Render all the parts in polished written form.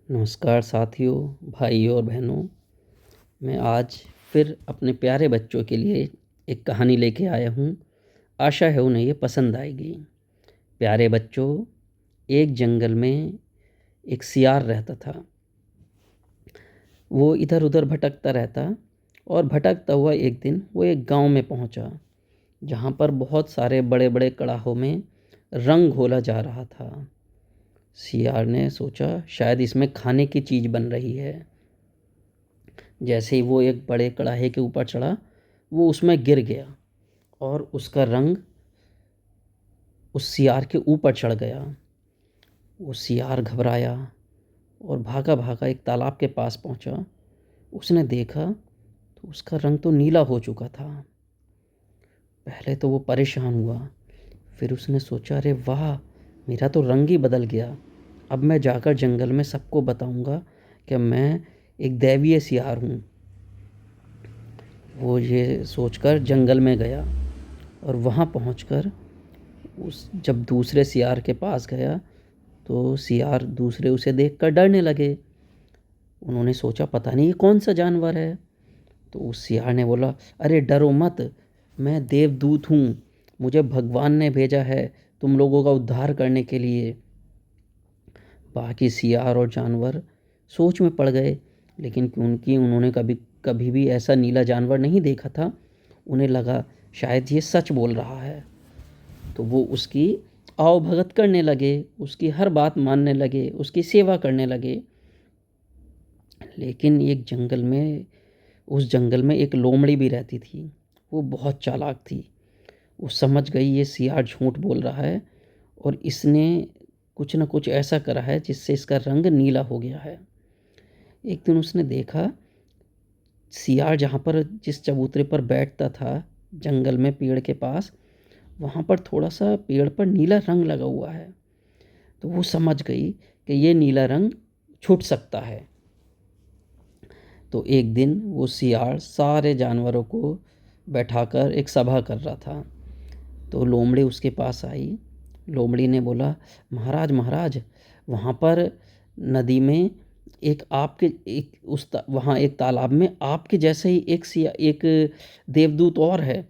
नमस्कार साथियों, भाइयों और बहनों। मैं आज फिर अपने प्यारे बच्चों के लिए एक कहानी लेके आया हूँ। आशा है उन्हें ये पसंद आएगी। प्यारे बच्चों, एक जंगल में एक सियार रहता था। वो इधर उधर भटकता रहता और भटकता हुआ एक दिन वो एक गांव में पहुंचा, जहां पर बहुत सारे बड़े बड़े कड़ाहों में रंग घोला जा रहा था। सियार ने सोचा शायद इसमें खाने की चीज़ बन रही है। जैसे ही वो एक बड़े कड़ाहे के ऊपर चढ़ा, वो उसमें गिर गया और उसका रंग उस सियार के ऊपर चढ़ गया। वो सियार घबराया और भागा भागा एक तालाब के पास पहुंचा। उसने देखा तो उसका रंग तो नीला हो चुका था। पहले तो वो परेशान हुआ, फिर उसने सोचा, अरे वाह, मेरा तो रंग ही बदल गया। अब मैं जाकर जंगल में सबको बताऊंगा कि मैं एक दैवीय सियार हूँ। वो ये सोचकर जंगल में गया और वहाँ पहुँचकर उस जब दूसरे सियार के पास गया तो सियार दूसरे उसे देखकर डरने लगे। उन्होंने सोचा पता नहीं ये कौन सा जानवर है। तो उस सियार ने बोला, अरे डरो मत, मैं देवदूत हूँ। मुझे भगवान ने भेजा है तुम लोगों का उद्धार करने के लिए। बाकी सियार और जानवर सोच में पड़ गए, लेकिन क्योंकि उन्होंने कभी कभी भी ऐसा नीला जानवर नहीं देखा था, उन्हें लगा शायद ये सच बोल रहा है। तो वो उसकी आवभगत करने लगे, उसकी हर बात मानने लगे, उसकी सेवा करने लगे। लेकिन उस जंगल में एक लोमड़ी भी रहती थी। वो बहुत चालाक थी। वो समझ गई ये सियार झूठ बोल रहा है और इसने कुछ न कुछ ऐसा करा है जिससे इसका रंग नीला हो गया है। एक दिन उसने देखा सियार जहाँ पर जिस चबूतरे पर बैठता था जंगल में पेड़ के पास, वहाँ पर थोड़ा सा पेड़ पर नीला रंग लगा हुआ है। तो वो समझ गई कि ये नीला रंग छूट सकता है। तो एक दिन वो सियार सारे जानवरों को बैठाकर एक सभा कर रहा था। तो लोमड़ी उसके पास आई। लोमड़ी ने बोला, महाराज महाराज, वहाँ पर नदी में वहाँ एक तालाब में आपके जैसे ही एक देवदूत और है।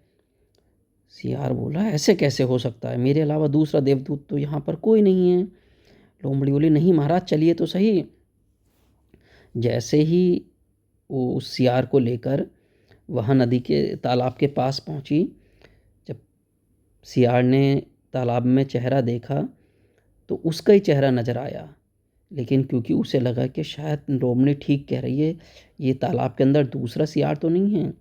सियार बोला, ऐसे कैसे हो सकता है, मेरे अलावा दूसरा देवदूत तो यहाँ पर कोई नहीं है। लोमड़ी बोली, नहीं महाराज, चलिए तो सही। जैसे ही वो उस सियार को लेकर वहाँ नदी के तालाब के पास पहुँची, जब सियार ने तालाब में चेहरा देखा तो उसका ही चेहरा नज़र आया। लेकिन क्योंकि उसे लगा कि शायद लोमड़ी ठीक कह रही है, ये तालाब के अंदर दूसरा सियार तो नहीं है,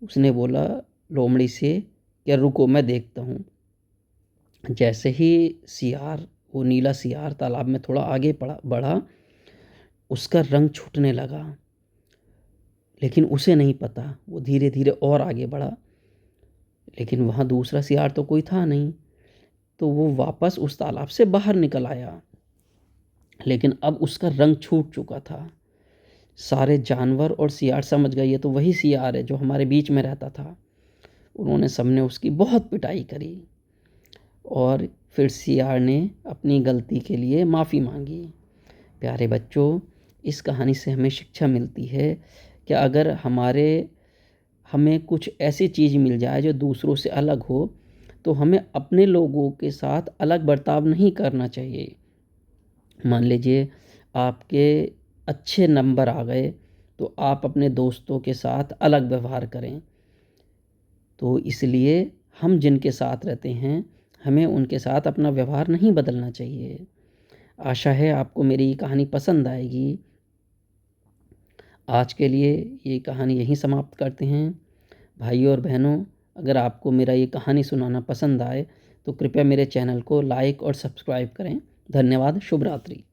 उसने बोला लोमड़ी से, क्या रुको मैं देखता हूँ। जैसे ही वो नीला सियार तालाब में थोड़ा आगे बढ़ा, उसका रंग छूटने लगा। लेकिन उसे नहीं पता, वो धीरे धीरे और आगे बढ़ा, लेकिन वहाँ दूसरा सियार तो कोई था नहीं। तो वो वापस उस तालाब से बाहर निकल आया, लेकिन अब उसका रंग छूट चुका था। सारे जानवर और सियार समझ गए ये तो वही सियार है जो हमारे बीच में रहता था। उन्होंने सबने उसकी बहुत पिटाई करी और फिर सियार ने अपनी गलती के लिए माफ़ी मांगी। प्यारे बच्चों, इस कहानी से हमें शिक्षा मिलती है कि अगर हमें कुछ ऐसी चीज़ मिल जाए जो दूसरों से अलग हो, तो हमें अपने लोगों के साथ अलग बर्ताव नहीं करना चाहिए। मान लीजिए आपके अच्छे नंबर आ गए, तो आप अपने दोस्तों के साथ अलग व्यवहार करें। तो इसलिए हम जिनके साथ रहते हैं, हमें उनके साथ अपना व्यवहार नहीं बदलना चाहिए। आशा है आपको मेरी ये कहानी पसंद आएगी। आज के लिए ये कहानी यहीं समाप्त करते हैं। भाइयों और बहनों, अगर आपको मेरा ये कहानी सुनाना पसंद आए तो कृपया मेरे चैनल को लाइक और सब्सक्राइब करें। धन्यवाद। शुभ रात्रि।